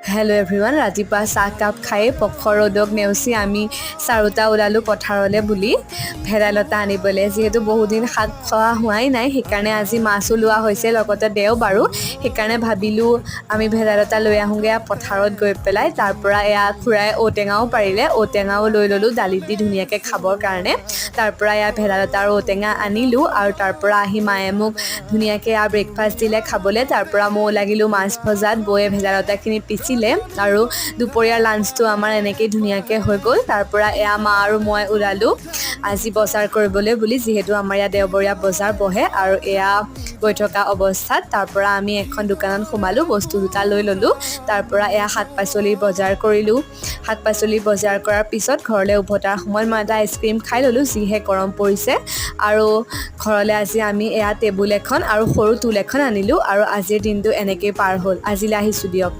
Hello' everyone, ৰাতিপুৱা চাহকাপ খাই পখৰ ৰ'দক নেওচি আমি চাৰোটা ওলালোঁ পথাৰলৈ বুলি ভেদাইলতা আনিবলৈ। যিহেতু বহুদিন শাক খোৱা হোৱাই নাই, সেইকাৰণে আজি মাছো লোৱা হৈছে, লগতে দেওবাৰো। সেইকাৰণে ভাবিলোঁ আমি ভেদাইলতা লৈ আহোঁগৈ পথাৰত গৈ পেলাই। তাৰপৰা এয়া খুৰাই ঔটেঙাও পাৰিলে, ঔটেঙাও লৈ ল'লোঁ দালিত দি ধুনীয়াকৈ খাবৰ কাৰণে। তাৰপৰা এয়া ভেদাইলতা আৰু ঔটেঙা আনিলোঁ আৰু তাৰপৰা আহি মায়ে মোক ধুনীয়াকৈ ব্ৰেকফাষ্ট দিলে খাবলৈ। তাৰপৰা ময়ো লাগিলোঁ মাছ ভজাত, বৌয়ে ভেদাইলতাখিনি পিচিলে আৰু দুপৰীয়াৰ লাঞ্চটো আমাৰ এনেকেই ধুনীয়াকৈ হৈ গ'ল। তাৰপৰা এয়া মা আৰু মই ওলালোঁ আজি বজাৰ কৰিবলৈ বুলি, যিহেতু আমাৰ ইয়াত দেওবৰীয়া বজাৰ বহে। আৰু এয়া গৈ থকা অৱস্থাত তাৰপৰা আমি এখন দোকানত সোমালোঁ, বস্তু দুটা লৈ ল'লোঁ। তাৰপৰা এয়া শাক পাচলিৰ বজাৰ কৰিলোঁ। শাক পাচলি বজাৰ কৰাৰ পিছত ঘৰলৈ উভতাৰ সময়ত মই এটা আইচক্ৰীম খাই ল'লোঁ, যিহে গৰম পৰিছে। আৰু ঘৰলৈ আজি আমি এয়া টেবুল এখন আৰু সৰু টুল এখন আনিলোঁ আৰু আজিৰ দিনটো এনেকেই পাৰ হ'ল। আজিলৈ আহিছোঁ দিয়ক।